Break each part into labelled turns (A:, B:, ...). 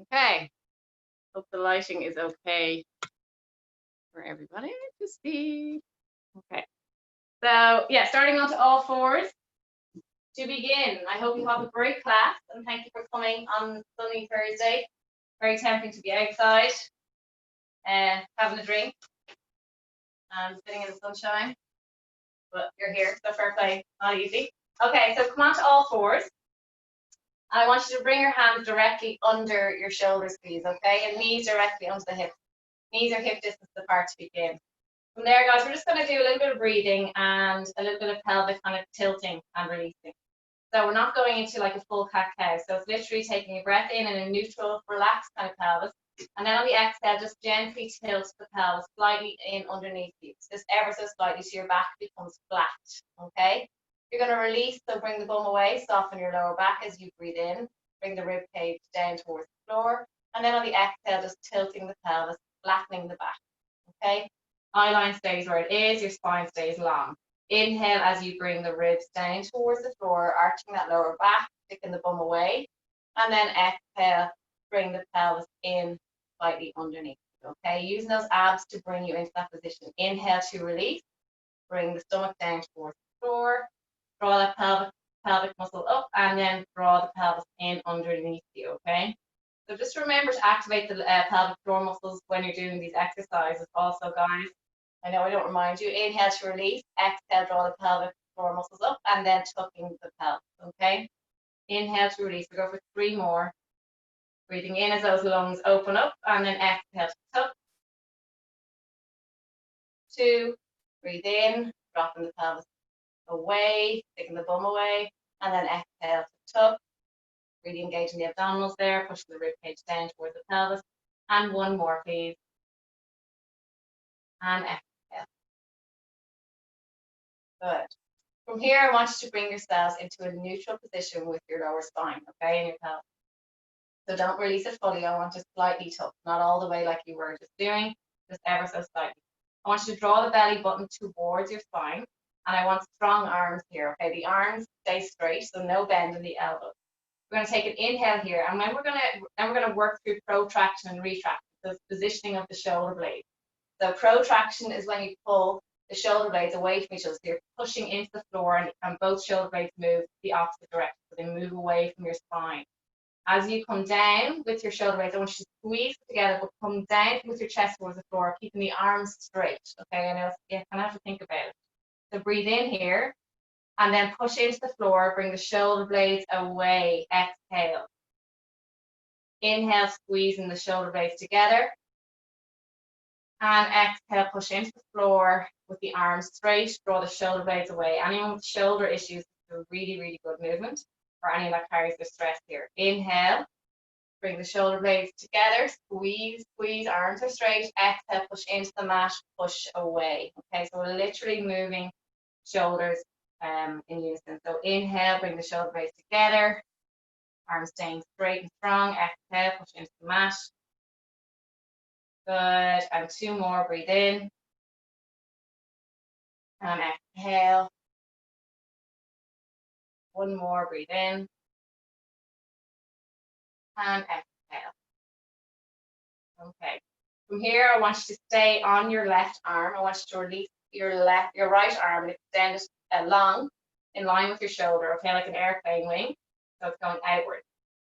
A: Okay. Hope the lighting is okay for everybody to see. Okay. So yeah, starting on to all fours. To begin, I hope you have a great class and thank you for coming on sunny Thursday. Very tempting to be outside, having a drink and sitting in the sunshine. But you're here, so fair play, not easy. Okay, so come on to all fours. I want you to bring your hands directly under your shoulders, please, okay? And knees directly onto the hips. Knees are hip distance apart to begin. From there, guys, we're just going to do a little bit of breathing and a little bit of pelvic kind of tilting and releasing. So we're not going into like a full cat-cow. So it's literally taking a breath in a neutral, relaxed kind of pelvis. And then on the exhale, just gently tilt the pelvis slightly in underneath you. Just ever so slightly so your back becomes flat, okay? You're going to release, so bring the bum away, soften your lower back as you breathe in. Bring the rib cage down towards the floor. And then on the exhale, just tilting the pelvis, flattening the back, okay? Eye line stays where it is, your spine stays long. Inhale as you bring the ribs down towards the floor, arching that lower back, sticking the bum away. And then exhale, bring the pelvis in slightly underneath, okay? Using those abs to bring you into that position. Inhale to release, bring the stomach down towards the floor. Draw that pelvic muscle up and then draw the pelvis in underneath you, okay? So just remember to activate the pelvic floor muscles when you're doing these exercises also, guys. I know I don't remind you. Inhale to release, exhale, draw the pelvic floor muscles up and then tucking the pelvis, okay? Inhale to release, we go for 3 more. Breathing in as those lungs open up and then exhale to tuck. 2, breathe in, dropping the pelvis away, taking the bum away, and then exhale to tuck. Really engaging the abdominals there, pushing the rib cage down towards the pelvis. And 1 more, please. And exhale. Good. From here, I want you to bring yourselves into a neutral position with your lower spine, okay, and your pelvis. So don't release it fully. I want you to slightly tuck, not all the way like you were just doing, just ever so slightly. I want you to draw the belly button towards your spine, and I want strong arms here, okay? The arms stay straight, so no bend in the elbows. We're going to take an inhale here, and then we're going to work through protraction and retraction, so positioning of the shoulder blades. So protraction is when you pull the shoulder blades away from each other, so you're pushing into the floor, and both shoulder blades move the opposite direction, so they move away from your spine. As you come down with your shoulder blades, I want you to squeeze together, but come down with your chest towards the floor, keeping the arms straight. Okay, I know you kind of have to think about it. So breathe in here, and then push into the floor, bring the shoulder blades away, exhale. Inhale, squeezing the shoulder blades together. And exhale, push into the floor with the arms straight, draw the shoulder blades away. Anyone with shoulder issues, it's a really, really good movement. For anyone that carries their stress here. Inhale, bring the shoulder blades together, squeeze, squeeze, arms are straight. Exhale, push into the mat, push away. Okay, so we're literally moving shoulders in unison. So inhale, bring the shoulder blades together, arms staying straight and strong. Exhale, push into the mat. Good, and 2 more, breathe in. And exhale. 1 more, breathe in. And exhale. Okay. From here, I want you to stay on your left arm. I want you to release your right arm and extend it long in line with your shoulder, okay, like an airplane wing. So it's going outward.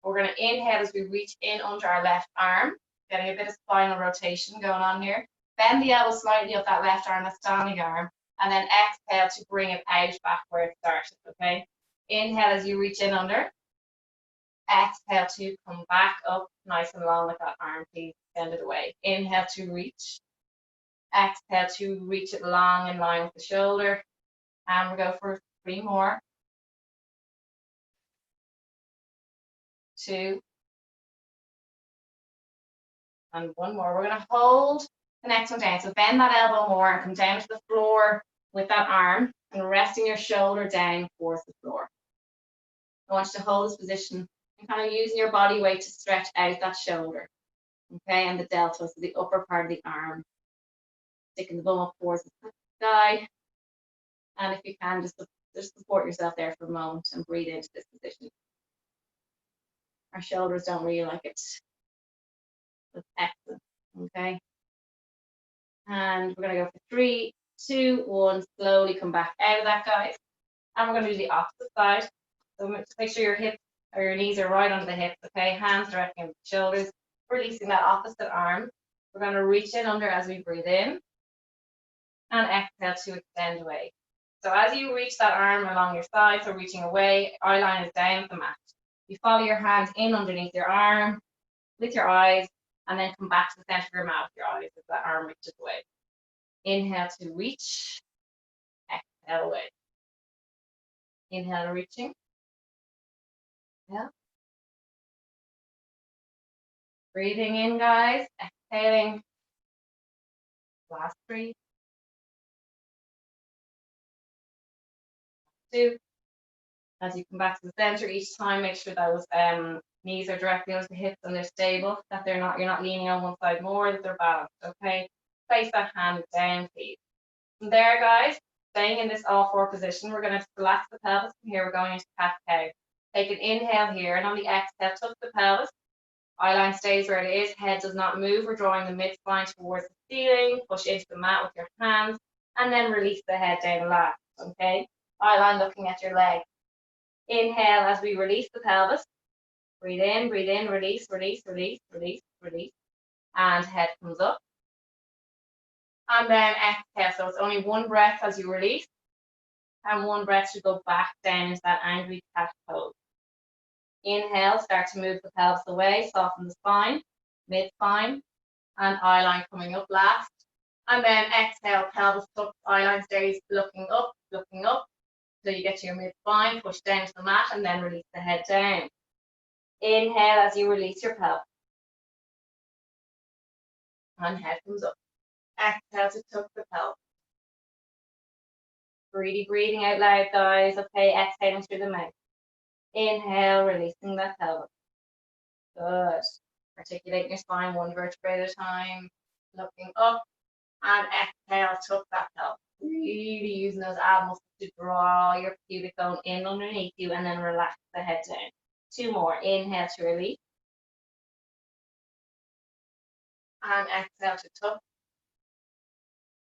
A: We're going to inhale as we reach in under our left arm, getting a bit of spinal rotation going on here. Bend the elbow slightly of that left arm, that standing arm, and then exhale to bring it out back where it started, okay? Inhale as you reach in under. Exhale to come back up nice and long with that arm, please send it away. Inhale to reach. Exhale to reach it long in line with the shoulder. And we'll go for 3 more. 2. And 1 more. We're going to hold the next one down. So bend that elbow more and come down to the floor with that arm and resting your shoulder down towards the floor. I want you to hold this position and kind of using your body weight to stretch out that shoulder. Okay, and the delta, so the upper part of the arm. Sticking the bum up towards the sky. And if you can, just support yourself there for a moment and breathe into this position. Our shoulders don't really like it. That's excellent. Okay. And we're going to go for 3, 2, 1. Slowly come back out of that, guys. And we're going to do the opposite side. So make sure your hips or your knees are right under the hips, okay? Hands directly under the shoulders. Releasing that opposite arm. We're going to reach in under as we breathe in. And exhale to extend away. So as you reach that arm along your side, so reaching away, eye line is down the mat. You follow your hands in underneath your arm with your eyes, and then come back to the center of your mouth, your eyes, as that arm reaches away. Inhale to reach, exhale away. Inhale, reaching. Yeah. Breathing in, guys. Exhaling. Last 3. 2. As you come back to the center each time, make sure those knees are directly under the hips and they're stable, that you're not leaning on one side more, that they're balanced, okay? Place that hand down, please. From there, guys, staying in this all 4 position, we're going to relax the pelvis. From here, we're going into cat-cow. Take an inhale here, and on the exhale, tuck the pelvis. Eye line stays where it is, head does not move. We're drawing the mid-spine towards the ceiling. Push into the mat with your hands, and then release the head down last, okay? Eye line looking at your leg. Inhale as we release the pelvis. Breathe in, release, release, release, release, release. And head comes up. And then exhale. So it's only 1 breath as you release. And 1 breath to go back down into that angry cat pose. Inhale, start to move the pelvis away, soften the spine, mid-spine, and eye line coming up last. And then exhale, pelvis tucked, eye line stays looking up, till you get to your mid-spine, push down to the mat, and then release the head down. Inhale as you release your pelvis. And head comes up. Exhale to tuck the pelvis. Really breathing out loud, guys. Okay, exhaling through the mouth. Inhale, releasing that pelvis. Good. Articulating your spine 1 vertebrae at a time. Looking up. And exhale, tuck that pelvis. Really using those ab muscles to draw your pubic bone in underneath you, and then relax the head down. 2 more. Inhale to release. And exhale to tuck.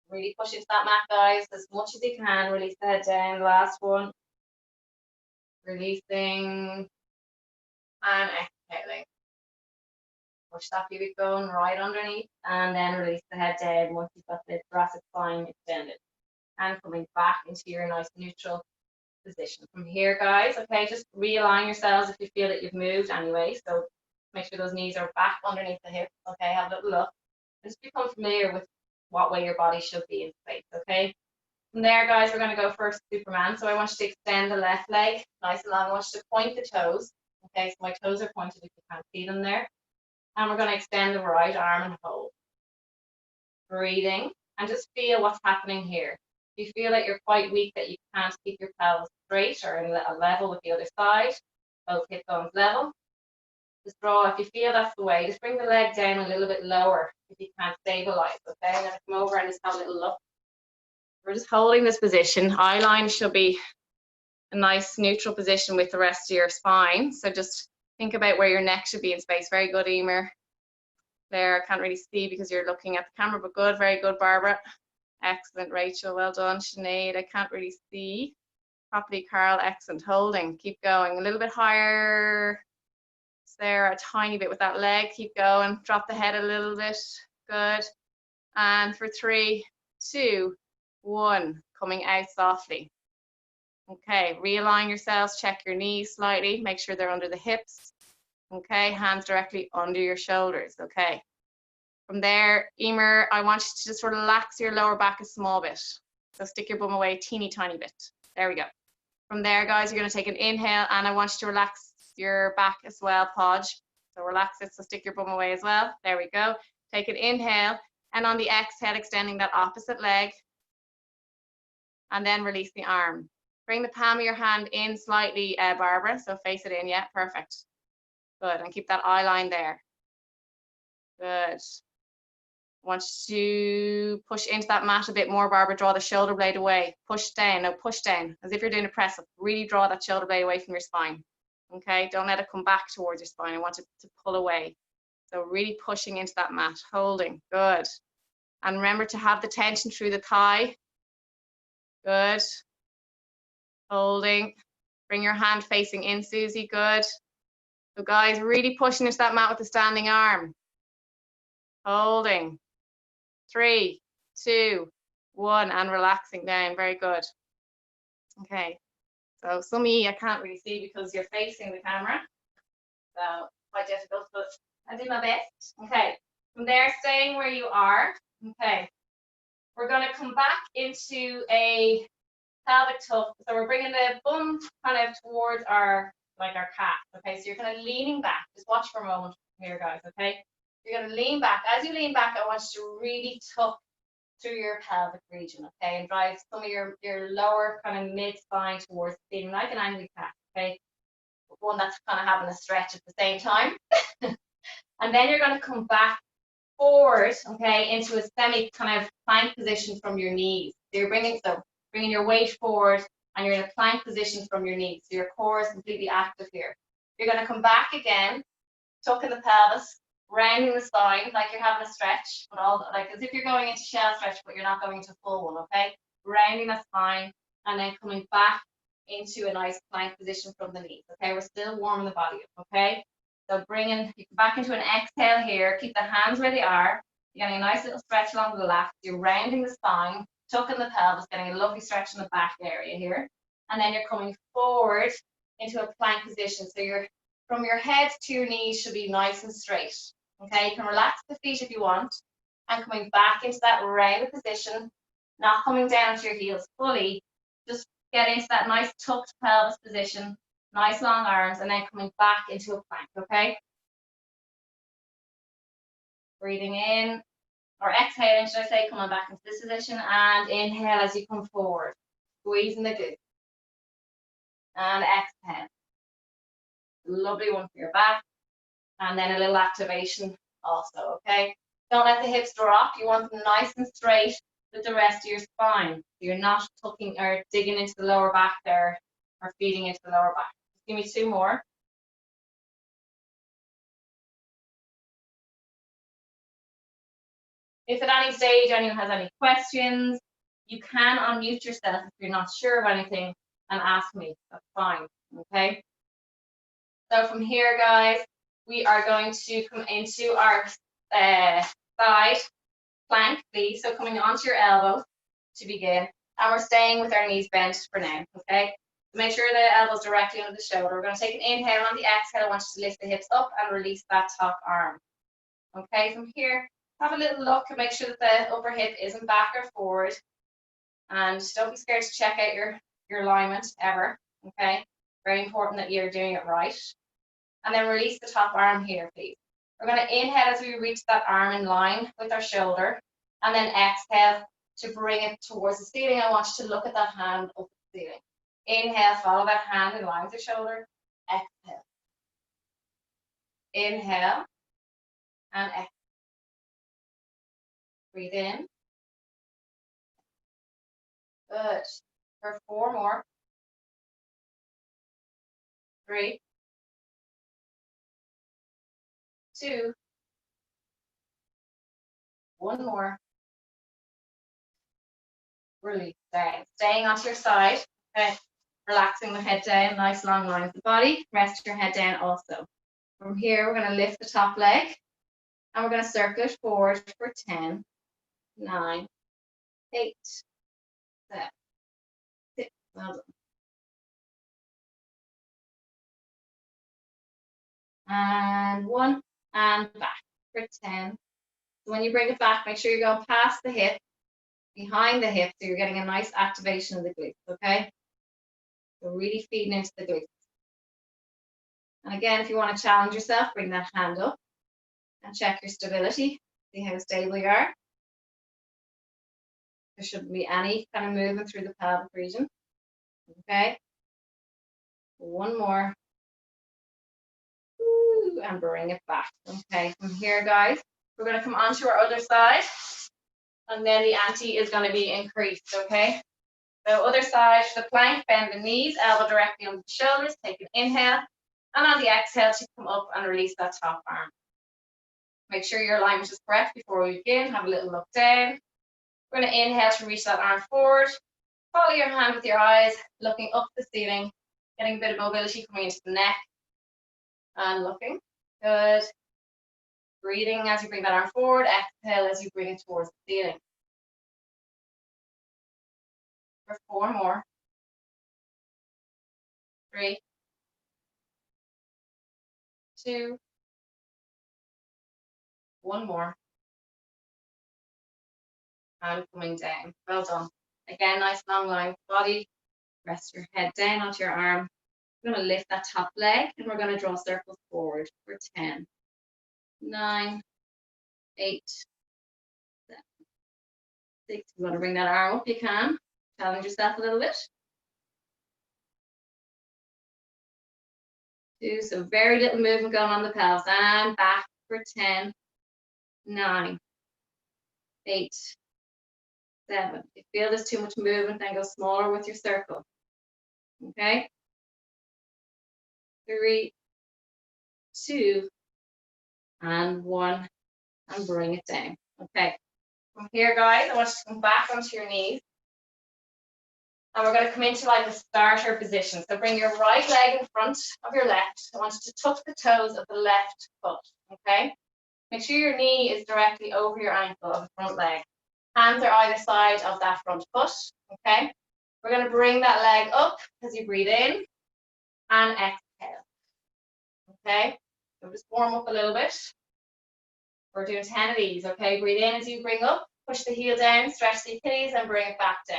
A: Really push into that mat, guys, as much as you can. Release the head down. Last 1. Releasing. And exhaling. Push that pubic bone right underneath, and then release the head down once you've got the thoracic spine extended. And coming back into your nice neutral position. From here, guys, okay, just realign yourselves if you feel that you've moved anyway. So make sure those knees are back underneath the hips, okay, have a little look. And just become familiar with what way your body should be in space, okay? From there, guys, we're going to go first Superman. So I want you to extend the left leg nice and long. I want you to point the toes, okay? So my toes are pointed if you can't see them there. And we're going to extend the right arm and hold. Breathing, and just feel what's happening here. If you feel that you're quite weak, that you can't keep your pelvis straight or in a level with the other side, both hip bones level, just draw. If you feel that's the way, just bring the leg down a little bit lower if you can't stabilize, okay? I'm going to come over and just have a little look. We're just holding this position. Eye line should be a nice neutral position with the rest of your spine. So just think about where your neck should be in space. Very good, Emer. There, I can't really see because you're looking at the camera, but good, very good, Barbara. Excellent, Rachel, well done. Sinead, I can't really see properly. Carl, excellent, holding, keep going. A little bit higher, Sarah, a tiny bit with that leg, keep going. Drop the head a little bit, good. And for 3, 2, 1, coming out softly. Okay, realign yourselves, check your knees slightly, make sure they're under the hips. Okay, hands directly under your shoulders, okay. From there, Emer, I want you to just relax your lower back a small bit. So stick your bum away a teeny tiny bit. There we go. From there, guys, you're going to take an inhale, and I want you to relax your back as well, Podge. So relax it, so stick your bum away as well. There we go. Take an inhale, and on the exhale, extending that opposite leg. And then release the arm. Bring the palm of your hand in slightly, Barbara, so face it in, yeah, perfect. Good, and keep that eye line there. Good. Want to push into that mat a bit more, Barbara. Draw the shoulder blade away. Push down, no, push down, as if you're doing a press up. Really draw that shoulder blade away from your spine. Okay, don't let it come back towards your spine. I want it to pull away. So really pushing into that mat, holding, good. And remember to have the tension through the thigh. Good. Holding. Bring your hand facing in, Susie, good. So guys, really pushing into that mat with the standing arm. Holding. 3, 2, 1, and relaxing down, very good. Okay, so some of you I can't really see because you're facing the camera. So quite difficult, but I do my best. Okay, from there, staying where you are. Okay, we're going to come back into a pelvic tuck. So we're bringing the bum kind of towards our calf. Okay, so you're kind of leaning back. Just watch for a moment here, guys. Okay, you're going to lean back. As you lean back, I want you to really tuck through your pelvic region. Okay, and drive some of your lower kind of mid spine towards the ceiling, like an angry cat. Okay, one that's kind of having a stretch at the same time. And then you're going to come back forward, okay, into a semi kind of plank position from your knees. So you're bringing your weight forward and you're in a plank position from your knees. So your core is completely active here. You're going to come back again, tucking the pelvis, rounding the spine like you're having a stretch, but as if you're going into shell stretch, but you're not going into full one, okay? Rounding the spine and then coming back into a nice plank position from the knees, okay? We're still warming the body up, okay? So you come back into an exhale here, keep the hands where they are. You're getting a nice little stretch along the lats. You're rounding the spine, tucking the pelvis, getting a lovely stretch in the back area here. And then you're coming forward into a plank position. So from your head to your knees should be nice and straight. Okay, you can relax the feet if you want. And coming back into that rounded position, not coming down to your heels fully, just get into that nice tucked pelvis position, nice long arms, and then coming back into a plank, okay? Breathing in, or exhaling, should I say, coming back into this position, and inhale as you come forward, squeezing the glutes. And exhale. Lovely one for your back. And then a little activation also, okay? Don't let the hips drop. You want them nice and straight with the rest of your spine. So you're not tucking or digging into the lower back there or feeding into the lower back. Just give me 2 more. If at any stage anyone has any questions, you can unmute yourself if you're not sure of anything and ask me. That's fine, okay? So from here, guys, we are going to come into our side plank, please. So coming onto your elbows to begin. And we're staying with our knees bent for now, okay? Make sure the elbows directly under the shoulder. We're going to take an inhale. On the exhale, I want you to lift the hips up and release that top arm. Okay, from here, have a little look and make sure that the upper hip isn't back or forward. And don't be scared to check out your alignment ever, okay? Very important that you're doing it right. And then release the top arm here, please. We're going to inhale as we reach that arm in line with our shoulder, and then exhale to bring it towards the ceiling. I want you to look at that hand up at the ceiling. Inhale, follow that hand in line with your shoulder. Exhale. Inhale and exhale. Breathe in. Good. For 4 more. 3, 2, 1 more. Release down. Staying onto your side. Okay. Relaxing the head down. Nice long line of the body. Rest your head down also. From here, we're going to lift the top leg. And we're going to circle it forward for 10, 9, 8, 7, 6. Well done. And 1, and back for 10. So when you bring it back, make sure you're going past the hip, behind the hip, so you're getting a nice activation of the glutes, okay? So really feeding into the glutes. And again, if you want to challenge yourself, bring that hand up and check your stability. See how stable you are. There shouldn't be any kind of movement through the pelvic region. Okay. 1 more. Ooh, and bring it back. Okay, from here, guys, we're going to come onto our other side. And then the ante is going to be increased, okay? So other side, the plank, bend the knees, elbow directly on the shoulders. Take an inhale. And on the exhale, to come up and release that top arm. Make sure your alignment is correct before we begin. Have a little look down. We're going to inhale to reach that arm forward. Follow your hand with your eyes, looking up the ceiling, getting a bit of mobility coming into the neck. And looking. Good. Breathing as you bring that arm forward. Exhale as you bring it towards the ceiling. For 4 more. 3, 2, 1 more. And coming down. Well done. Again, nice long line body. Rest your head down onto your arm. We're going to lift that top leg and we're going to draw circles forward for 10, 9, 8, 7, 6. You want to bring that arm up, you can. Challenge yourself a little bit. 2, so very little movement going on the pelvis. And back for 10, 9, 8, 7. If you feel there's too much movement, then go smaller with your circle. Okay? 3, 2, and 1, and bring it down. Okay. From here, guys, I want you to come back onto your knees. And we're going to come into like a starter position. So bring your right leg in front of your left. I want you to tuck the toes of the left foot, okay? Make sure your knee is directly over your ankle of the front leg. Hands are either side of that front foot, okay? We're going to bring that leg up as you breathe in and exhale, okay? So just warm up a little bit. We're doing 10 of these, okay? Breathe in as you bring up, push the heel down, stretch the Achilles and bring it back down.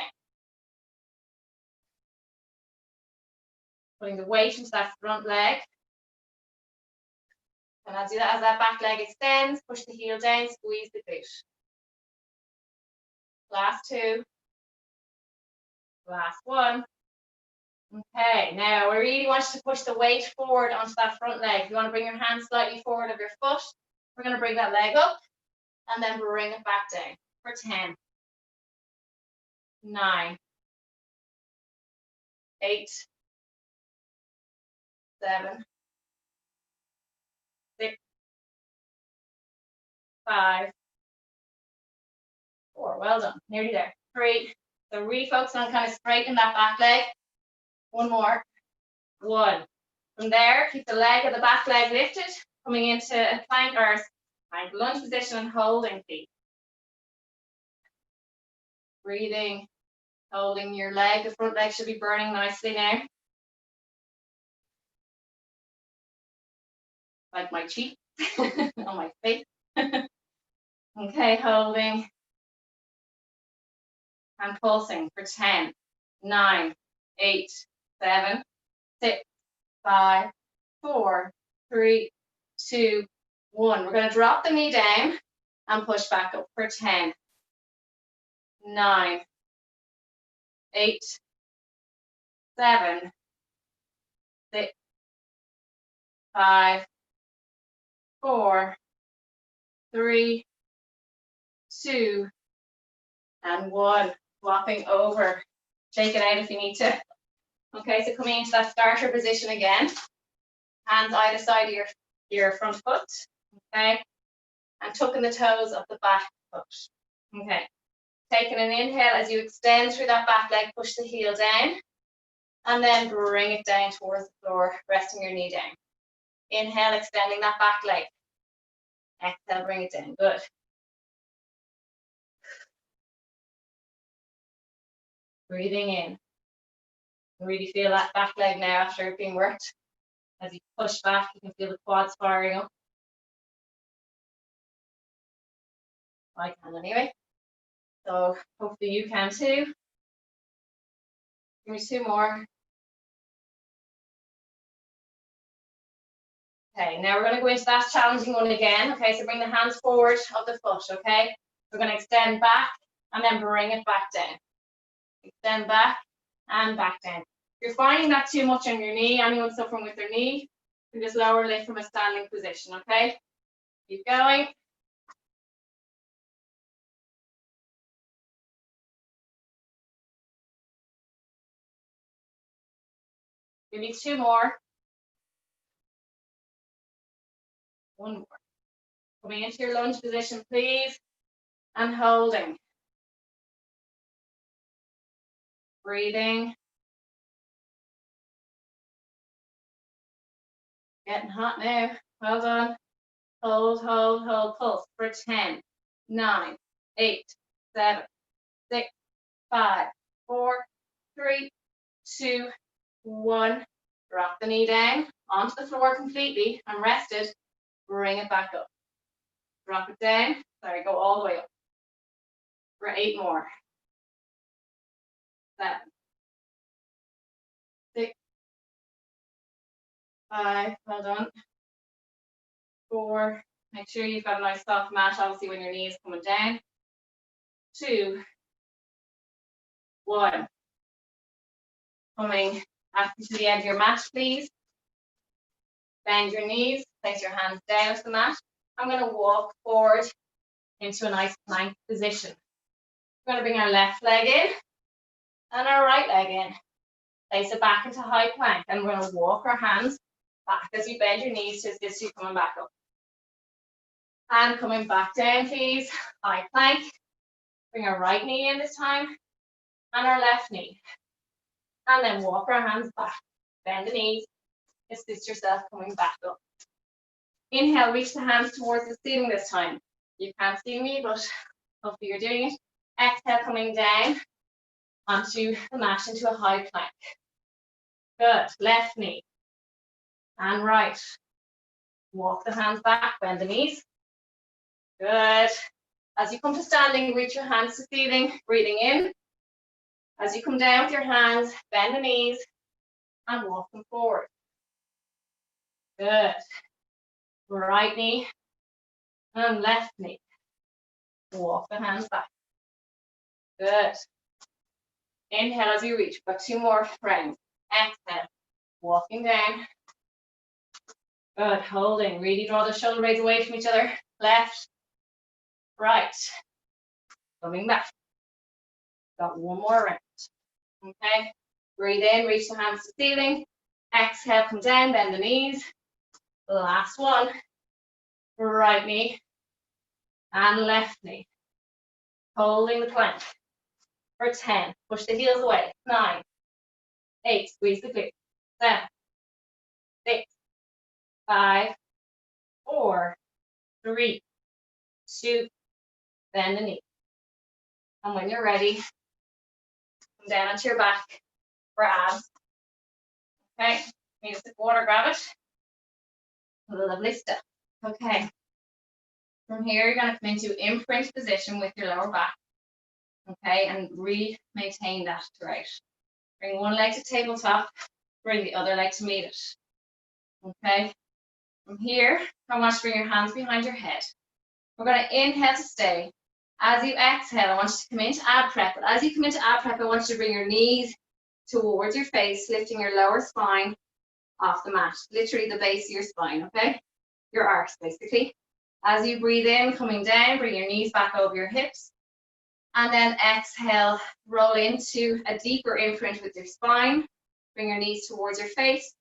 A: Putting the weight into that front leg. And I'll do that as that back leg extends, push the heel down, squeeze the glute. Last 2. Last 1. Okay, now we really want you to push the weight forward onto that front leg. You want to bring your hand slightly forward of your foot. We're going to bring that leg up and then bring it back down for 10, 9, 8, 7, 6, 5, 4. Well done. Nearly there. 3. So really focus on kind of straightening that back leg. 1 more. 1. From there, keep the leg of the back leg lifted, coming into a plank or plank lunge position and holding feet. Breathing, holding your leg. The front leg should be burning nicely now. Like my cheek on my face. Okay, holding and pulsing for 10, 9, 8, 7, 6, 5, 4, 3, 2, 1. We're going to drop the knee down and push back up for 10, 9, 8, 7, 6, 5, 4, 3, 2, and 1. Swapping over. Shake it out if you need to. Okay, so coming into that starter position again. Hands either side of your front foot. Okay, and tucking the toes of the back foot. Okay, taking an inhale as you extend through that back leg, push the heel down, and then bring it down towards the floor, resting your knee down. Inhale, extending that back leg. Exhale, bring it down. Good. Breathing in. Really feel that back leg now after it being worked. As you push back, you can feel the quads firing up. I can anyway. So hopefully you can too. Give me 2 more. Okay, now we're going to go into that challenging one again. Okay, so bring the hands forward of the foot, okay? We're going to extend back and then bring it back down. Extend back and back down. If you're finding that too much on your knee, anyone suffering with their knee, you can just lower lift from a standing position, okay? Keep going. Give me 2 more. One more. Coming into your lunge position, please, and holding. Breathing. Getting hot now. Well done. Hold, hold, hold. Pulse for 10, 9, 8, 7, 6, 5, 4, 3, 2, 1. Drop the knee down onto the floor completely and rested. Bring it back up. Drop it down. Sorry, go all the way up. For 8 more. 7, 6, 5. Well done. 4. Make sure you've got a nice soft mat, obviously, when your knee is coming down. 2, 1. Coming back to the end of your mat, please. Bend your knees, place your hands down to the mat. I'm going to walk forward into a nice plank position. We're going to bring our left leg in and our right leg in. Place it back into high plank, and we're going to walk our hands back as you bend your knees to assist you coming back up. And coming back down, please. High plank. Bring our right knee in this time and our left knee. And then walk our hands back. Bend the knees. Assist yourself coming back up. Inhale, reach the hands towards the ceiling this time. You can't see me, but hopefully you're doing it. Exhale, coming down onto the mat into a high plank. Good. Left knee and right. Walk the hands back, bend the knees. Good. As you come to standing, reach your hands to ceiling, breathing in. As you come down with your hands, bend the knees and walk them forward. Good. Right knee and left knee. Walk the hands back. Good. Inhale as you reach. Got 2 more rounds. Exhale. Walking down. Good. Holding. Really draw the shoulder blades away from each other. Left. Right. Coming back. Got 1 more round. Okay. Breathe in. Reach the hands to ceiling. Exhale. Come down. Bend the knees. Last one. Right knee and left knee. Holding the plank for 10. Push the heels away. 9, 8. Squeeze the glutes. 7, 6, 5, 4, 3, 2. Bend the knee. And when you're ready, come down onto your back for abs. Okay. Need a sip of water. Grab it. Lovely stuff. Okay. From here, you're going to come into imprint position with your lower back. Okay, and maintain that throughout. Bring one leg to tabletop, bring the other leg to meet it. Okay, from here, I want you to bring your hands behind your head. We're going to inhale to stay. As you exhale, I want you to come into ab prep. But as you come into ab prep, I want you to bring your knees towards your face, lifting your lower spine off the mat. Literally the base of your spine, okay? Your arcs, basically. As you breathe in, coming down, bring your knees back over your hips. And then exhale, roll into a deeper imprint with your spine. Bring your knees towards your face.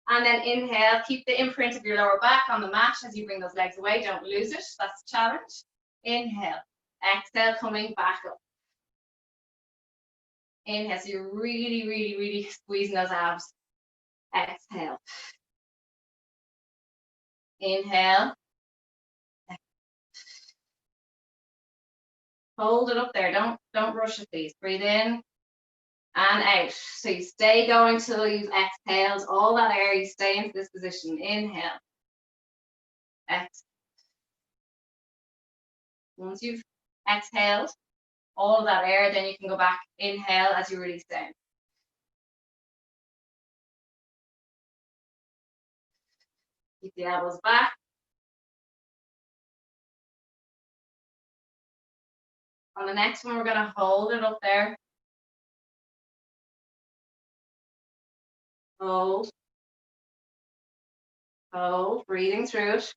A: And then inhale, keep the imprint of your lower back on the mat as you bring those legs away. Don't lose it. That's the challenge. Inhale. Exhale, coming back up. Inhale, so you're really, really, really squeezing those abs. Exhale. Inhale. Hold it up there. Don't rush it, please. Breathe in and out. So you stay going till you've exhaled all that air. You stay into this position. Inhale. Exhale. Once you've exhaled all of that air, then you can go back. Inhale as you release down. Keep the elbows back. On the next one, we're going to hold it up there. Hold. Hold, breathing through it.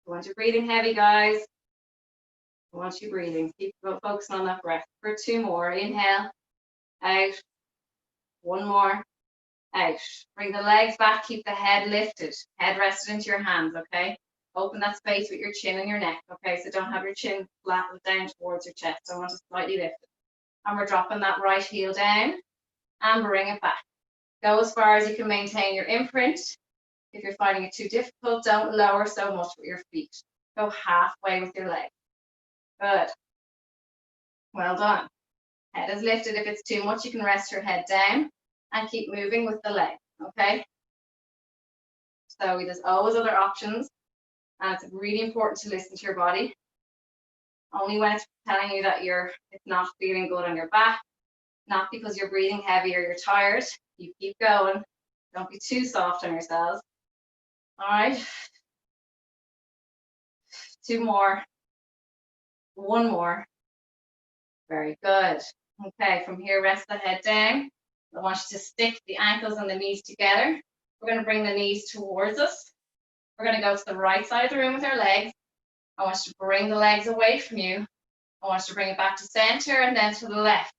A: I want you breathing heavy, guys. I want you breathing. Keep focusing on that breath. For 2 more. Inhale. out. One more, out. Bring the legs back, keep the head lifted, head rested into your hands, okay? Open that space with your chin and your neck, okay? So don't have your chin flat down towards your chest. I want to slightly lift it. And we're dropping that right heel down and bring it back. Go as far as you can maintain your imprint. If you're finding it too difficult, don't lower so much with your feet. Go halfway with your leg. Good. Well done. Head is lifted. If it's too much, you can rest your head down and keep moving with the leg, okay? So there's always other options, and it's really important to listen to your body. Only when it's telling you that it's not feeling good on your back, not because you're breathing heavy or you're tired. You keep going. Don't be too soft on yourselves. All right. 2 more. 1 more. Very good. Okay, from here, rest the head down. I want you to stick the ankles and the knees together. We're going to bring the knees towards us. We're going to go to the right side of the room with our legs. I want you to bring the legs away from you. I want you to bring it back to center and then to the left.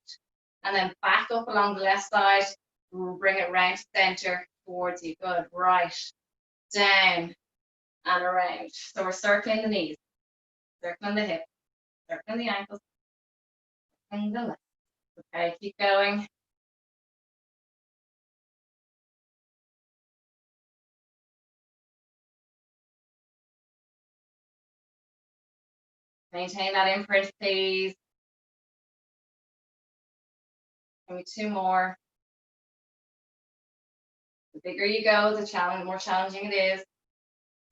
A: And then back up along the left side. We'll bring it round to center towards you. Good. Right. Down and around. So we're circling the knees, circling the hips, circling the ankles, circling the legs. Okay, keep going. Maintain that imprint, please. Give me 2 more. The bigger you go, the more challenging it is.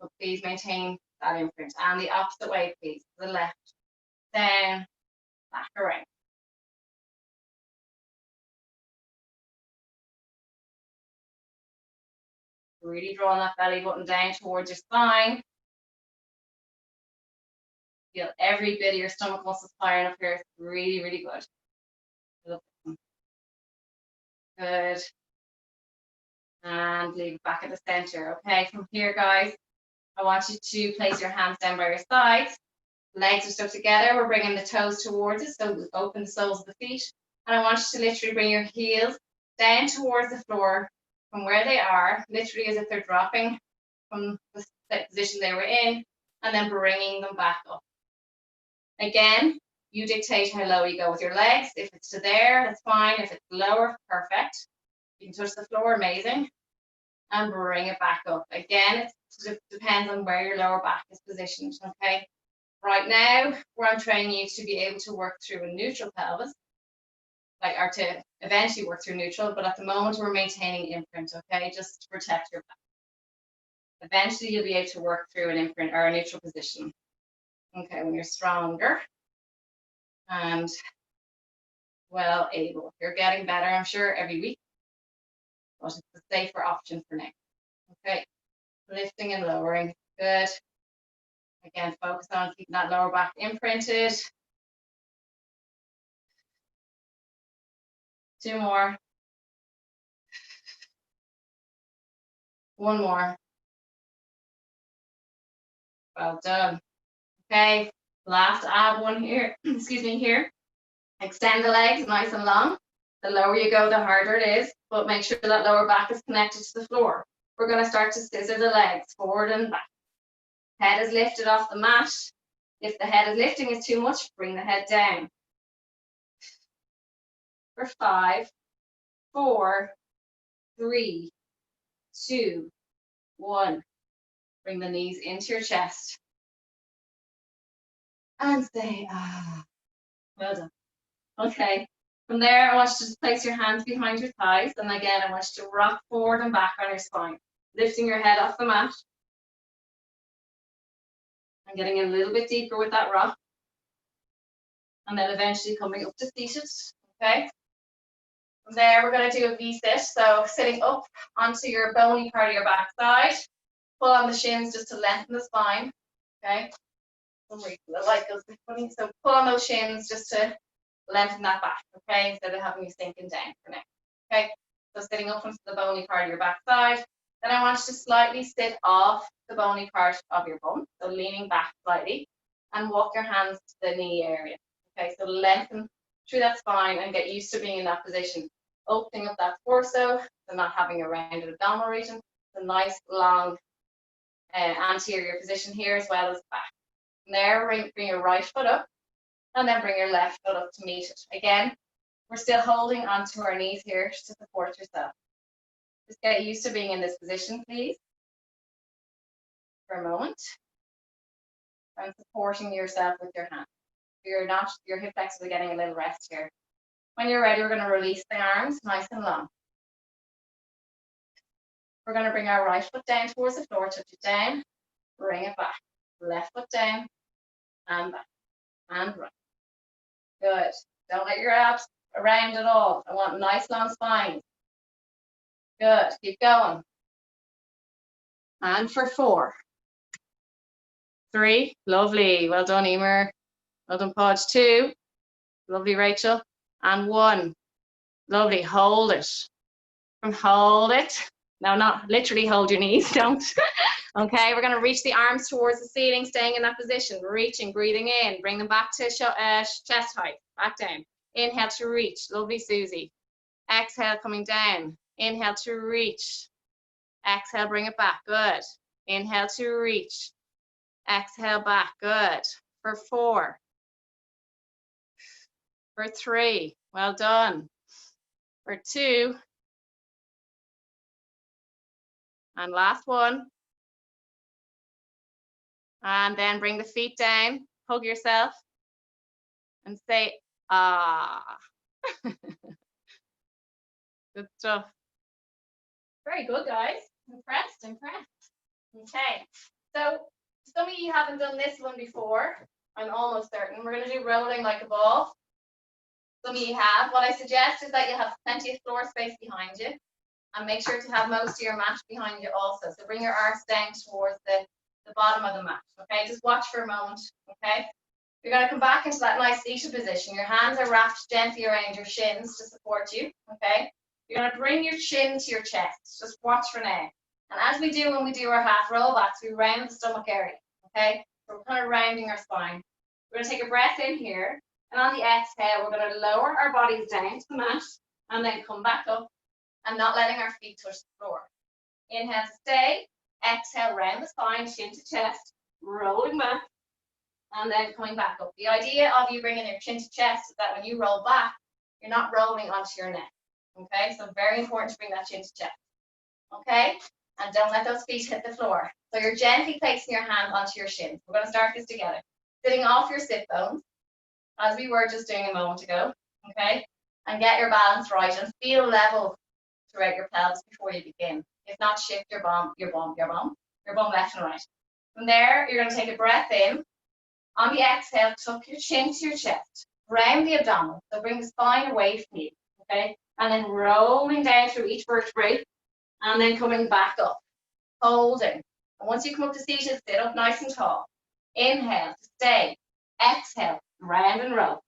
A: So please maintain that imprint. And the opposite way, please. To the left, down, back around. Really drawing that belly button down towards your spine. Feel every bit of your stomach muscles firing up here. It's really, really good. Good. And leave it back at the center. Okay, from here, guys, I want you to place your hands down by your sides. Legs are stuck together. We're bringing the toes towards us, so open the soles of the feet. And I want you to literally bring your heels down towards the floor from where they are, literally as if they're dropping from the position they were in, and then bringing them back up. Again, you dictate how low you go with your legs. If it's to there, that's fine. If it's lower, perfect. You can touch the floor, amazing. And bring it back up. Again, it depends on where your lower back is positioned, okay? Right now, where I'm training you to be able to work through a neutral pelvis, or to eventually work through neutral, but at the moment we're maintaining imprint, okay? Just to protect your back. Eventually you'll be able to work through an imprint or a neutral position. Okay, when you're stronger and well able. You're getting better, I'm sure, every week, but it's a safer option for now. Okay, lifting and lowering, good. Again, focus on keeping that lower back imprinted. 2 more. 1 more. Well done. Okay, last ab one here, excuse me, here. Extend the legs nice and long. The lower you go, the harder it is, but make sure that lower back is connected to the floor. We're going to start to scissor the legs forward and back. Head is lifted off the mat. If the head is lifting is too much, bring the head down. For 5, 4, 3, 2, 1. Bring the knees into your chest. And say, ah. Well done. Okay. From there, I want you to place your hands behind your thighs. And again, I want you to rock forward and back on your spine, lifting your head off the mat. And getting a little bit deeper with that rock. And then eventually coming up to seated. Okay. From there, we're going to do a V-sit. So sitting up onto your bony part of your backside. Pull on the shins just to lengthen the spine. Okay. The light goes a bit funny. So pull on those shins just to lengthen that back, okay, instead of having you sinking down for now. Okay, so sitting up onto the bony part of your backside. Then I want you to slightly sit off the bony part of your bum, so leaning back slightly, and walk your hands to the knee area. Okay, so lengthen through that spine and get used to being in that position. Opening up that torso and not having a rounded abdominal region. It's a nice long anterior position here as well as back. From there, bring your right foot up and then bring your left foot up to meet it. Again, we're still holding onto our knees here to support yourself. Just get used to being in this position, please, for a moment. And supporting yourself with your hands. Your hip flexors are getting a little rest here. When you're ready, we're going to release the arms nice and long. We're going to bring our right foot down towards the floor, touch it down, bring it back. Left foot down, and back, and right. Good. Don't let your abs around at all. I want nice long spines. Good. Keep going. And for 4, 3, lovely. Well done, Emer. Well done, Podge. 2, lovely, Rachel. And 1, lovely. Hold it. And hold it. Now, not literally hold your knees, don't. Okay, we're going to reach the arms towards the ceiling, staying in that position, reaching, breathing in, bring them back to chest height, back down. Inhale to reach, lovely Susie. Exhale, coming down. Inhale to reach. Exhale, bring it back, good. Inhale to reach. Exhale back, good. For 4. For 3, well done. For 2. And last one. And then bring the feet down, hug yourself, and say, ah. Good stuff. Very good, guys. Impressed, impressed. Okay, so some of you haven't done this one before. I'm almost certain. We're going to do rolling like a ball. Some of you have. What I suggest is that you have plenty of floor space behind you. And make sure to have most of your mat behind you also. So bring your arms down towards the bottom of the mat, okay? Just watch for a moment, okay? You're going to come back into that nice seated position. Your hands are wrapped gently around your shins to support you, okay? You're going to bring your chin to your chest. Just watch for now. And as we do when we do our half rollbacks, we round the stomach area, okay? So we're kind of rounding our spine. We're going to take a breath in here. And on the exhale, we're going to lower our bodies down to the mat and then come back up and not letting our feet touch the floor. Inhale to stay. Exhale, round the spine, chin to chest, rolling back, and then coming back up. The idea of you bringing your chin to chest is that when you roll back, you're not rolling onto your neck, okay? So very important to bring that chin to chest, okay? And don't let those feet hit the floor. So you're gently placing your hand onto your shins. We're going to start this together. Sitting off your sit bones, as we were just doing a moment ago, okay? And get your balance right and feel level throughout your pelvis before you begin. If not, shift your bum left and right. From there, you're going to take a breath in. On the exhale, tuck your chin to your chest. Round the abdomen. So bring the spine away from you. Okay? And then rolling down through each vertebrae. And then coming back up. Holding. And once you come up to seated, sit up nice and tall. Inhale to stay. Exhale. Round and roll.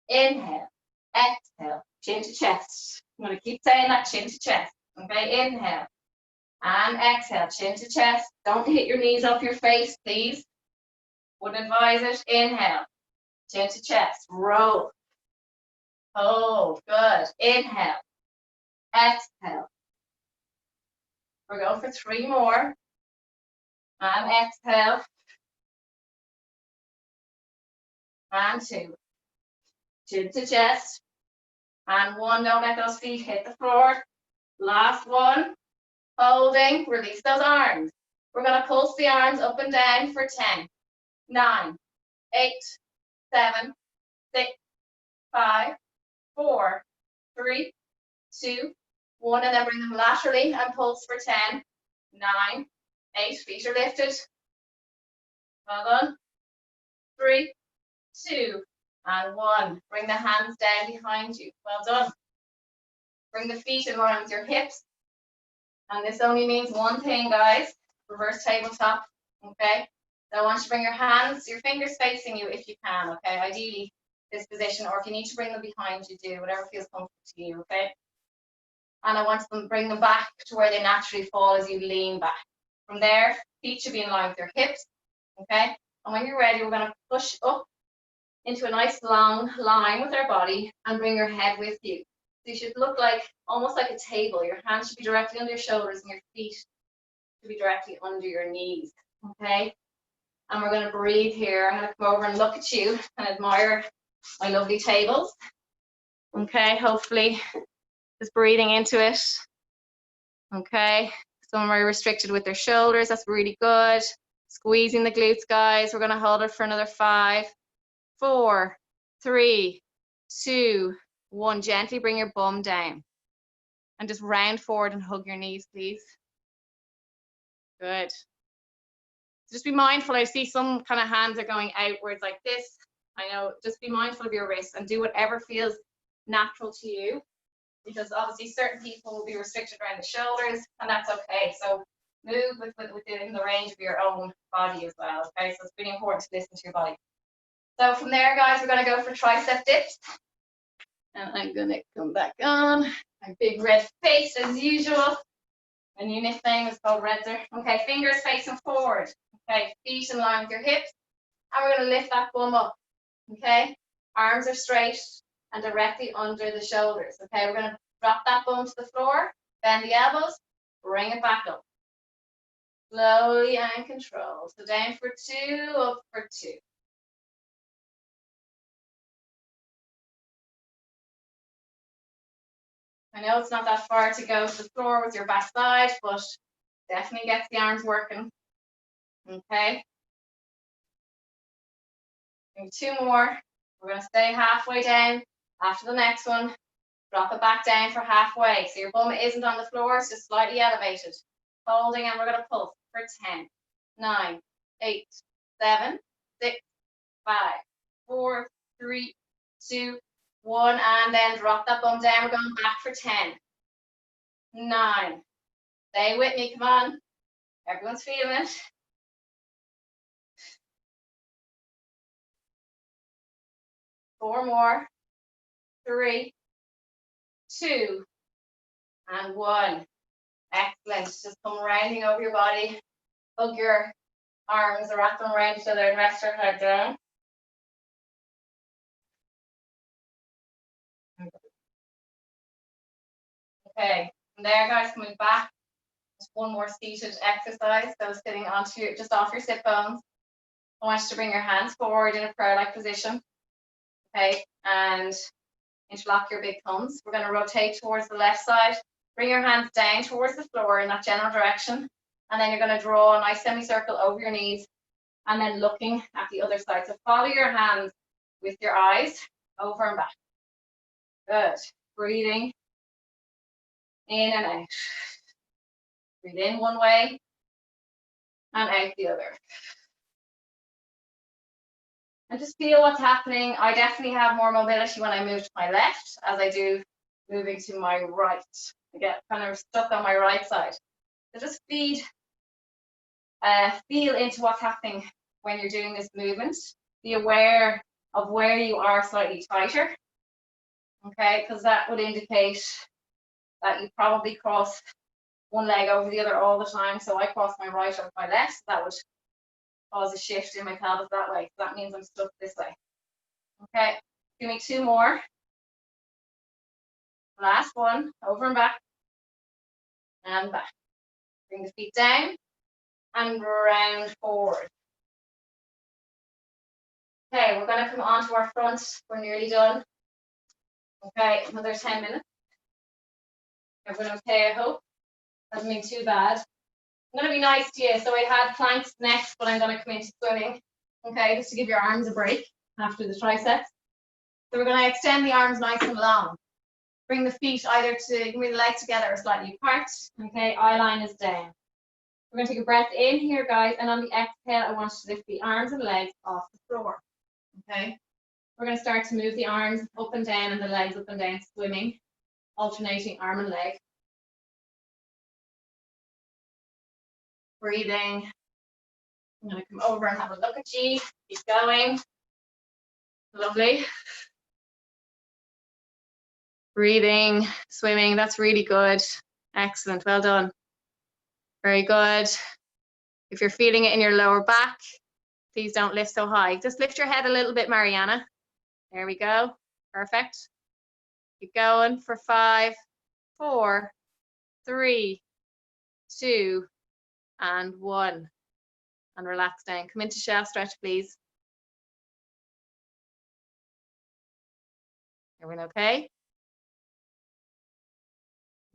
A: Inhale. Exhale. Chin to chest. I'm going to keep saying that, chin to chest. Okay, inhale. And exhale, chin to chest. Don't hit your knees off your face, please. Wouldn't advise it. Inhale. Chin to chest. Roll. Hold. Good. Inhale. Exhale. We're going for 3 more. And exhale. And 2. Chin to chest. And 1, don't let those feet hit the floor. Last one. Holding, release those arms. We're going to pulse the arms up and down for 10, 9, 8, 7, 6, 5, 4, 3, 2, 1, and then bring them laterally and pulse for 10, 9, 8, feet are lifted. Well done. 3, 2, and 1. Bring the hands down behind you. Well done. Bring the feet in line with your hips. And this only means one thing, guys. Reverse tabletop, okay? So I want you to bring your hands, your fingers facing you if you can, okay? Ideally, this position, or if you need to bring them behind you, do whatever feels comfortable to you, okay? And I want them to bring them back to where they naturally fall as you lean back. From there, feet should be in line with your hips, okay? And when you're ready, we're going to push up into a nice long line with our body and bring your head with you. So you should look like almost like a table. Your hands should be directly under your shoulders and your feet should be directly under your knees. Okay? And we're going to breathe here. I'm going to come over and look at you and admire my lovely tables. Okay, hopefully just breathing into it. Okay, some are restricted with their shoulders. That's really good. Squeezing the glutes, guys. We're going to hold it for another 5, 4, 3, 2, 1. Gently bring your bum down and just round forward and hug your knees, please. Good. Just be mindful. I see some kind of hands are going outwards like this. I know, just be mindful of your wrists and do whatever feels natural to you, because obviously certain people will be restricted around the shoulders, and that's okay. So move within the range of your own body as well. Okay, so it's really important to listen to your body. So from there, guys, we're going to go for tricep dips. And I'm going to come back on. My big red face as usual. My new nickname is called Redzer. Okay, fingers facing forward. Okay, feet in line with your hips. And we're going to lift that bum up. Okay, arms are straight and directly under the shoulders. Okay, we're going to drop that bum to the floor, bend the elbows, bring it back up. Slowly and controlled. So down for 2, up for 2. I know it's not that far to go to the floor with your back side, but definitely gets the arms working. Okay. Maybe 2 more. We're going to stay halfway down. After the next one, drop it back down for halfway. So your bum isn't on the floor, it's just slightly elevated. Holding, and we're going to pulse for 10, 9, 8, 7, 6, 5, 4, 3, 2, 1, and then drop that bum down. We're going back for 10, 9. Stay with me, come on. Everyone's feeling it. 4 more. 3, 2, and 1. Excellent. Just come rounding over your body. Hug your arms, wrap them around each other, and rest your head down. Okay, from there, guys, coming back. Just 1 more seated exercise. So sitting onto just off your sit bones. I want you to bring your hands forward in a prayer-like position. Okay, and interlock your big thumbs. We're going to rotate towards the left side. Bring your hands down towards the floor in that general direction. And then you're going to draw a nice semicircle over your knees and then looking at the other side. So follow your hands with your eyes over and back. Good. Breathing in and out. Breathe in one way and out the other. And just feel what's happening. I definitely have more mobility when I move to my left as I do moving to my right. I get kind of stuck on my right side. So just feel into what's happening when you're doing this movement. Be aware of where you are slightly tighter. Okay, because that would indicate that you probably cross one leg over the other all the time. So I cross my right over my left. That would cause a shift in my pelvis that way. So that means I'm stuck this way. Okay, give me 2 more. Last one, over and back. And back. Bring the feet down and round forward. Okay, we're going to come onto our front. We're nearly done. Okay, another 10 minutes. Everyone okay, I hope? Hasn't been too bad. I'm going to be nice to you. So I had planks next, but I'm going to come into swimming. Okay, just to give your arms a break after the triceps. So we're going to extend the arms nice and long. Bring the feet either to, bring the legs together or slightly apart. Okay, eye line is down. We're going to take a breath in here, guys, and on the exhale, I want you to lift the arms and legs off the floor. Okay, we're going to start to move the arms up and down and the legs up and down, swimming, alternating arm and leg. Breathing. I'm going to come over and have a look at you. Keep going. Lovely. Breathing, swimming, that's really good. Excellent, well done. Very good. If you're feeling it in your lower back, please don't lift so high. Just lift your head a little bit, Mariana. There we go. Perfect. Keep going for 5, 4, 3, 2, and 1. And relax down. Come into shelf stretch, please. Everyone okay?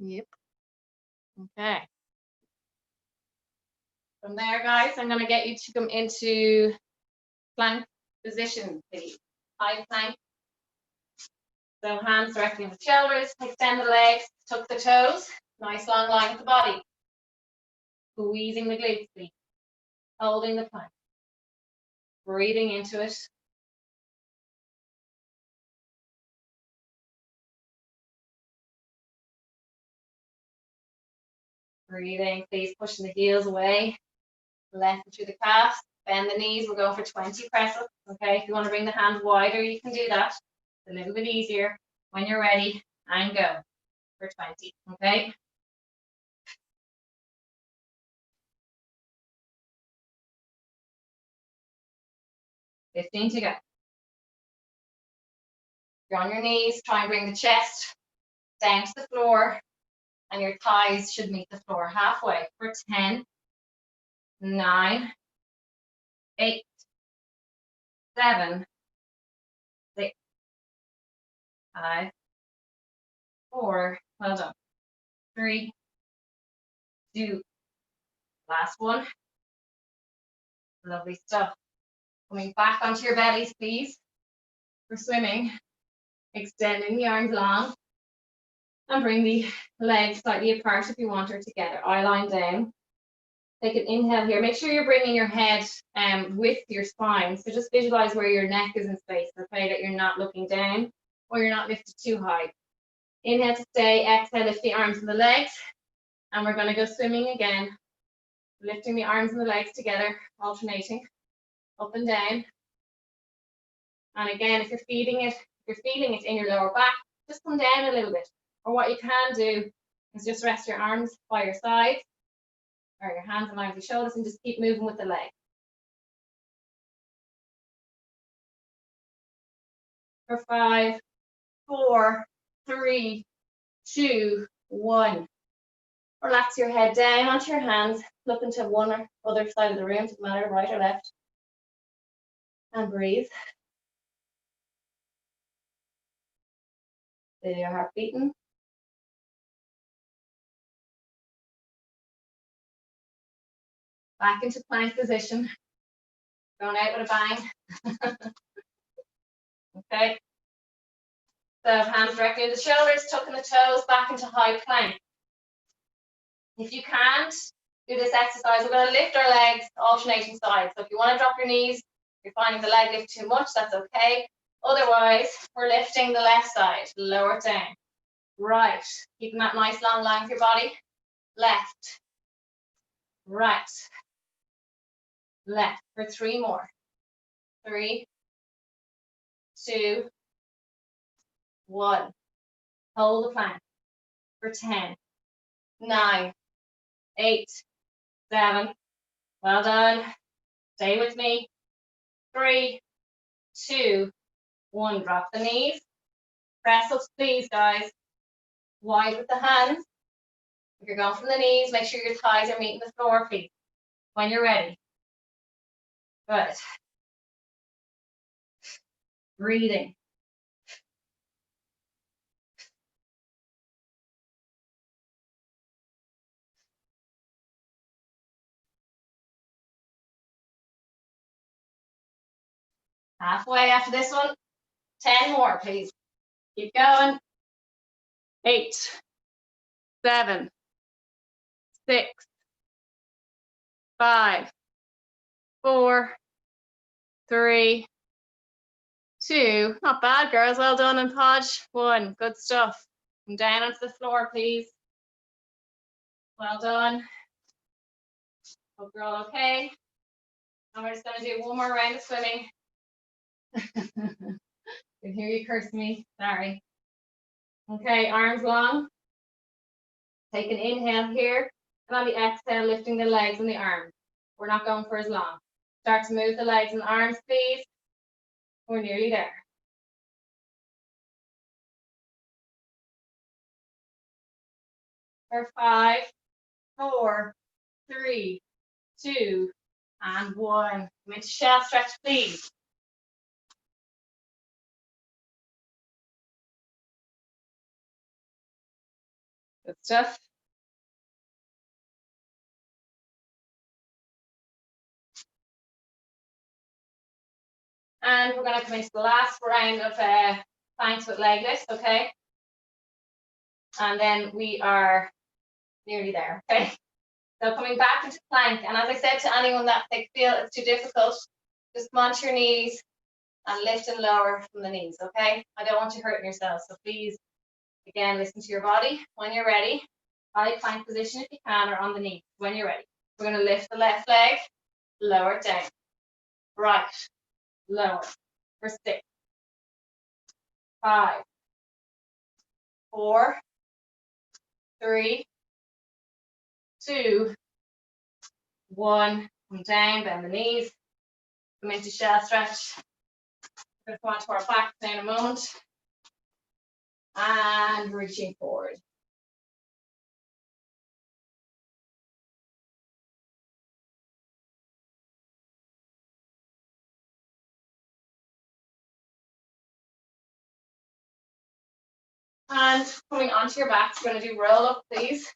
A: Yep. Okay. From there, guys, I'm going to get you to come into plank position, please. High plank. So hands directly on the shoulders, extend the legs, tuck the toes. Nice long line with the body. Squeezing the glutes, please. Holding the plank. Breathing into it. Breathing, please, pushing the heels away. Lengthen through the calves. Bend the knees. We're going for 20 press-ups. Okay, if you want to bring the hands wider, you can do that. It's a little bit easier. When you're ready, and go for 20. Okay. $15 to go. You're on your knees. Try and bring the chest down to the floor, and your thighs should meet the floor halfway for 10, 9, 8, 7, 6, 5, 4, well done, 3, 2, last one. Lovely stuff. Coming back onto your bellies, please, for swimming. Extending the arms long, and bring the legs slightly apart if you want, or together. Eye line down. Take an inhale here. Make sure you're bringing your head with your spine. So just visualize where your neck is in space, okay, that you're not looking down or you're not lifted too high. Inhale to stay. Exhale, lift the arms and the legs. And we're going to go swimming again. Lifting the arms and the legs together, alternating up and down. And again, if you're feeling it in your lower back, just come down a little bit. Or what you can do is just rest your arms by your sides, or your hands around your shoulders, and just keep moving with the leg. For 5, 4, 3, 2, 1. Relax your head down onto your hands. Look into one or other side of the room, doesn't matter, right or left. And breathe. Feel your heart beating. Back into plank position. Going out with a bang. Okay. So hands directly in the shoulders, tucking the toes back into high plank. If you can't do this exercise, we're going to lift our legs alternating sides. So if you want to drop your knees, you're finding the leg lift too much, that's okay. Otherwise, we're lifting the left side, lower it down. Right, keeping that nice long line for your body. Left, right, left for 3 more. 3, 2, 1. Hold the plank for 10, 9, 8, 7. Well done. Stay with me. 3, 2, 1. Drop the knees. Press ups, please, guys. Wide with the hands. If you're going from the knees, make sure your thighs are meeting the floor, please. When you're ready. Good. Breathing. Halfway after this one. 10 more, please. Keep going. 8, 7, 6, 5, 4, 3, 2. Not bad, girls. Well done. And Podge. 1. Good stuff. Come down onto the floor, please. Well done. Hope you're all okay. And we're just going to do one more round of swimming. I can hear you curse me. Sorry. Okay, arms long. Take an inhale here. And on the exhale, lifting the legs and the arms. We're not going for as long. Start to move the legs and arms, please. We're nearly there. For 5, 4, 3, 2, and 1. Come into shell stretch, please. Good stuff. And we're going to come into the last round of planks with leg lifts, okay? And then we are nearly there, okay? So coming back into plank, and as I said to anyone that they feel it's too difficult, just come onto your knees and lift and lower from the knees, okay? I don't want you hurting yourself, so please, again, listen to your body. When you're ready, high plank position if you can, or on the knee, when you're ready. We're going to lift the left leg, lower it down, right, lower, for 6, 5, 4, 3, 2, 1. Come down, bend the knees, come into shell stretch. We're going to come onto our back now in a moment. And reaching forward. And coming onto your back, we're going to do roll up, please.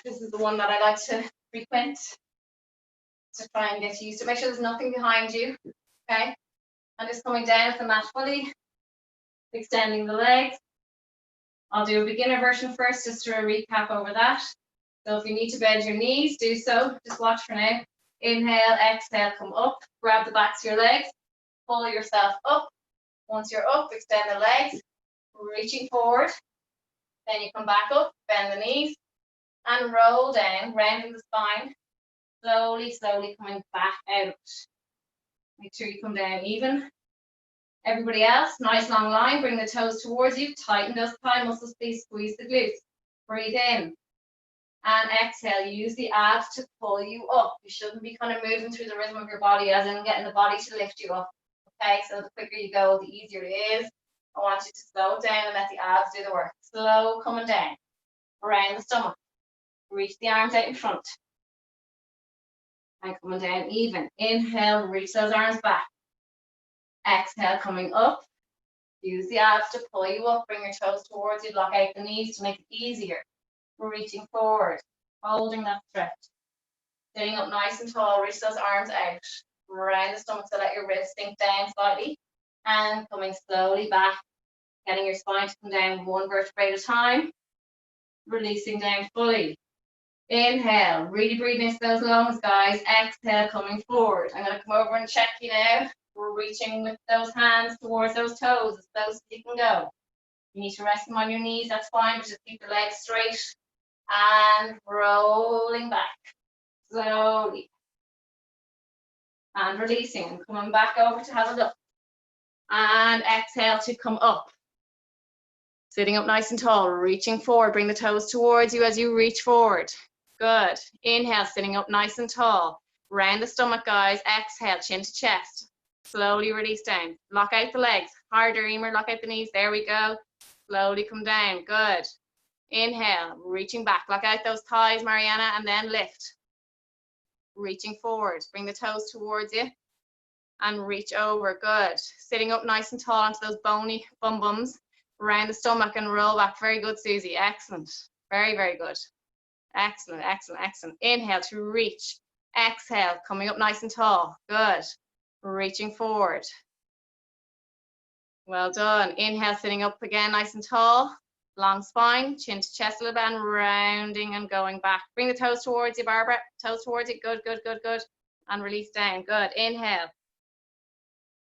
A: This is the one that I like to frequent to try and get used to. Make sure there's nothing behind you, okay? And just coming down with the mat fully, extending the legs. I'll do a beginner version first, just to recap over that. So if you need to bend your knees, do so. Just watch for now. Inhale, exhale, come up. Grab the backs of your legs. Pull yourself up. Once you're up, extend the legs. Reaching forward. Then you come back up, bend the knees, and roll down, rounding the spine. Slowly, slowly coming back out. Make sure you come down even. Everybody else, nice long line. Bring the toes towards you. Tighten those thigh muscles, please. Squeeze the glutes. Breathe in. And exhale. Use the abs to pull you up. You shouldn't be kind of moving through the rhythm of your body, as in getting the body to lift you up. Okay, so the quicker you go, the easier it is. I want you to slow down and let the abs do the work. Slow coming down. Around the stomach. Reach the arms out in front. And coming down even. Inhale, reach those arms back. Exhale, coming up. Use the abs to pull you up. Bring your toes towards you. Lock out the knees to make it easier. We're reaching forward. Holding that stretch. Sitting up nice and tall. Reach those arms out. Around the stomach, so let your ribs sink down slightly. And coming slowly back. Getting your spine to come down one vertebrae at a time. Releasing down fully. Inhale, really breathe into those lungs, guys. Exhale, coming forward. I'm going to come over and check you now. We're reaching with those hands towards those toes as close as you can go. You need to rest them on your knees, that's fine, but just keep the legs straight. And rolling back, slowly. And releasing, and coming back over to have a look. And exhale to come up. Sitting up nice and tall, reaching forward. Bring the toes towards you as you reach forward. Good. Inhale, sitting up nice and tall. Round the stomach, guys. Exhale, chin to chest. Slowly release down. Lock out the legs. Harder, Emer. Lock out the knees. There we go. Slowly come down. Good. Inhale, reaching back. Lock out those thighs, Mariana, and then lift. Reaching forward. Bring the toes towards you. And reach over. Good. Sitting up nice and tall onto those bony bum-bums. Around the stomach and roll back. Very good, Susie. Excellent. Very, very good. Excellent, excellent, excellent. Inhale to reach. Exhale, coming up nice and tall. Good. Reaching forward. Well done. Inhale, sitting up again nice and tall. Long spine, chin to chest a little bit, and rounding and going back. Bring the toes towards you, Barbara. Toes towards you. Good, good, good, good. And release down. Good. Inhale.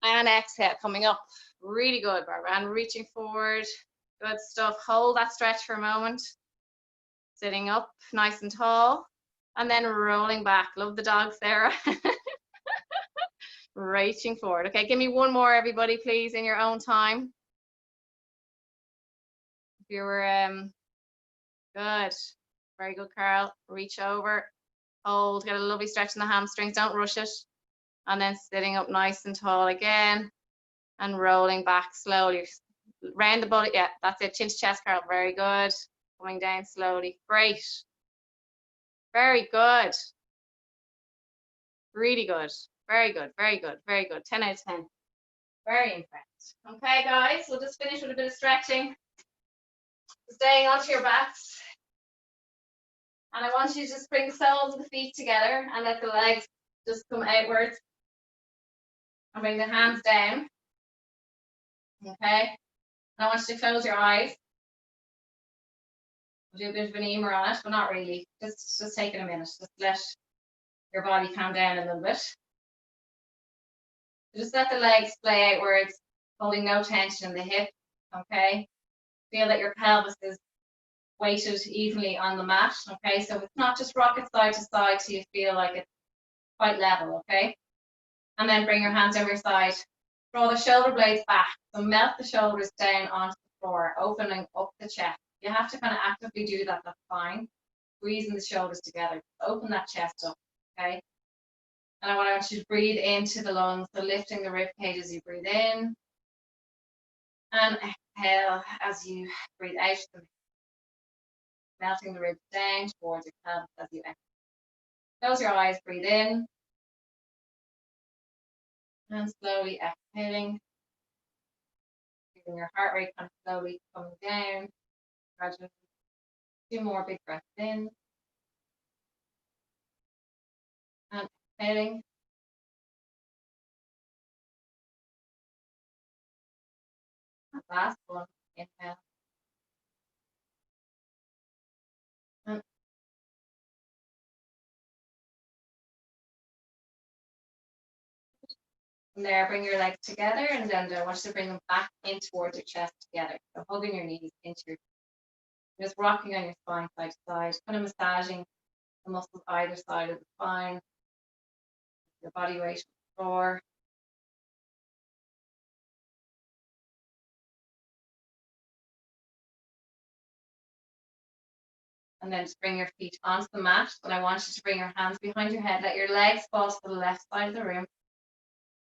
A: And exhale, coming up. Really good, Barbara. And reaching forward. Good stuff. Hold that stretch for a moment. Sitting up nice and tall. And then rolling back. Love the dog, Sarah. Reaching forward. Okay, give me one more, everybody, please, in your own time. If you were good. Very good, Carl. Reach over. Hold. Get a lovely stretch in the hamstrings. Don't rush it. And then sitting up nice and tall again. And rolling back slowly. round the body. Yeah, that's it. Chin to chest curl. Very good. Coming down slowly. Great. Very good. Really good. Very good. Very good. Very good. 10 out of 10. Very impressed. Okay, guys, we'll just finish with a bit of stretching. Staying onto your backs. And I want you to just bring the soles of the feet together and let the legs just come outwards. And bring the hands down. Okay. And I want you to close your eyes. We'll do a bit of an emer on it, but not really. Just taking a minute. Just let your body calm down a little bit. Just let the legs splay outwards, holding no tension in the hip. Okay. Feel that your pelvis is weighted evenly on the mat. Okay. So it's not just rocket side to side, so you feel like it's quite level. Okay. And then bring your hands over your side. Draw the shoulder blades back. So melt the shoulders down onto the floor, opening up the chest. You have to kind of actively do that, that's fine. Squeezing the shoulders together. Open that chest up, okay? And I want you to breathe into the lungs, so lifting the rib cage as you breathe in. And exhale as you breathe out. Melting the ribs down towards your pelvis as you exhale. Close your eyes, breathe in. And slowly exhaling. Feeling your heart rate kind of slowly coming down. Gradually. 2 more big breaths in. And exhaling. And last one. Inhale. And there, bring your legs together, and then I want you to bring them back in towards your chest together. So hugging your knees into your, just rocking on your spine side to side, kind of massaging the muscles either side of the spine, your body weight on the floor. And then just bring your feet onto the mat. And I want you to bring your hands behind your head. Let your legs fall to the left side of the room,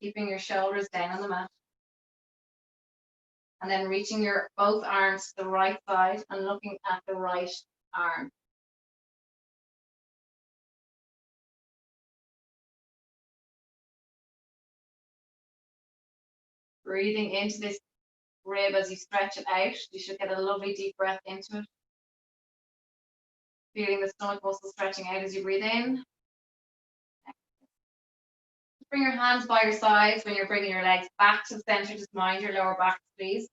A: keeping your shoulders down on the mat. And then reaching your both arms to the right side and looking at the right arm. Breathing into this rib as you stretch it out. You should get a lovely deep breath into it. Feeling the stomach muscle stretching out as you breathe in. Bring your hands by your sides when you're bringing your legs back to the center. Just mind your lower back, please.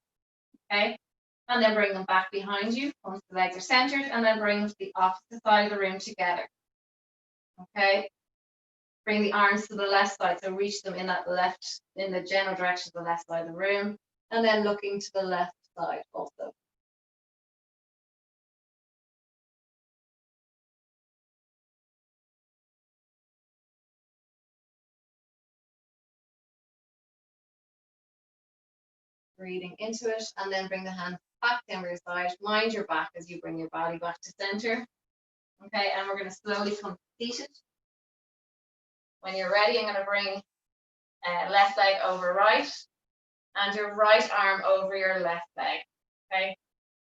A: Okay. And then bring them back behind you once the legs are centered, and then bring them to the opposite side of the room together. Okay. Bring the arms to the left side, so reach them in the general direction of the left side of the room, and then looking to the left side also. Breathing into it, and then bring the hands back down by your side. Mind your back as you bring your body back to center. Okay, and we're going to slowly come seated. When you're ready, I'm going to bring left leg over right, and your right arm over your left leg. Okay,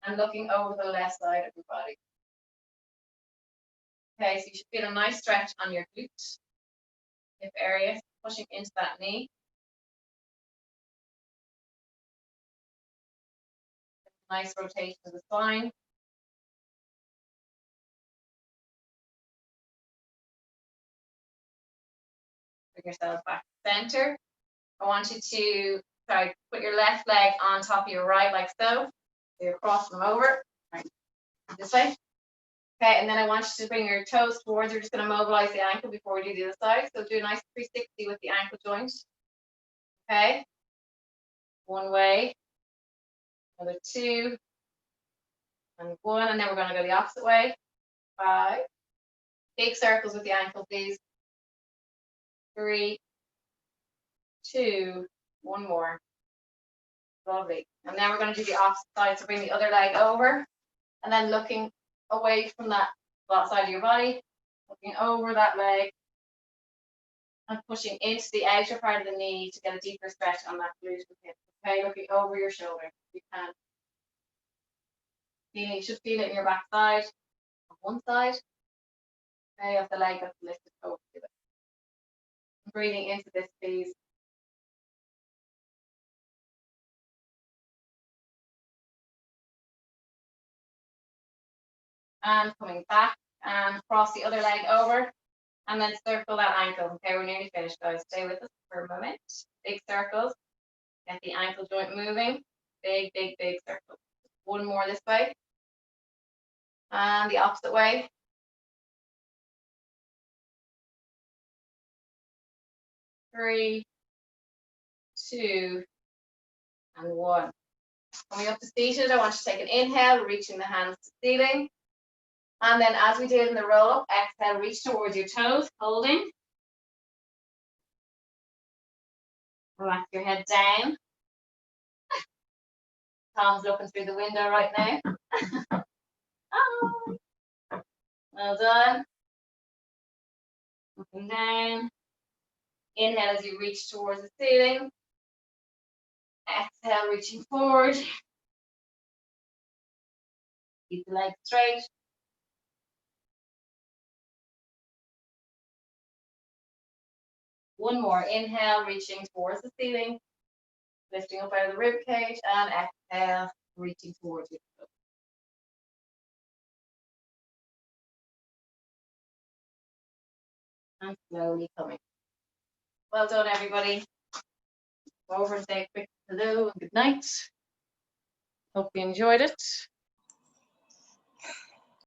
A: and looking over the left side of your body. Okay, so you should feel a nice stretch on your glute, hip area, pushing into that knee. Nice rotation of the spine. Bring yourself back to center. I want you to put your left leg on top of your right, like so. So you're crossing them over. Right. This way. Okay, and then I want you to bring your toes towards. You're just going to mobilize the ankle before we do the other side. So do a nice 360 with the ankle joint. Okay. One way. Another 2. And 1. And then we're going to go the opposite way. 5. Big circles with the ankle, please. 3, 2, 1 more. Lovely. And then we're going to do the opposite side. So bring the other leg over, and then looking away from that flat side of your body, looking over that leg, and pushing into the outer part of the knee to get a deeper stretch on that glute and hip. Okay, looking over your shoulder if you can. You should feel it in your back side, on one side, okay, of the leg that's lifted over to it. Breathing into this, please. And coming back and cross the other leg over and then circle that ankle. Okay, we're nearly finished, guys. Stay with us for a moment. Big circles. Get the ankle joint moving. Big, big, big circles. One more this way. And the opposite way. 3, 2, and 1. Coming up to seated, I want you to take an inhale, reaching the hands to the ceiling. And then as we did in the roll up, exhale, reach towards your toes, holding. Relax your head down. Tom's looking through the window right now. Oh, well done. Looking down. Inhale as you reach towards the ceiling. Exhale, reaching forward. Keep the legs straight. One more. Inhale, reaching towards the ceiling. Lifting up out of the rib cage. And exhale, reaching towards your toes. And slowly coming. Well done, everybody. Go over and say a quick hello and good night. Hope you enjoyed it.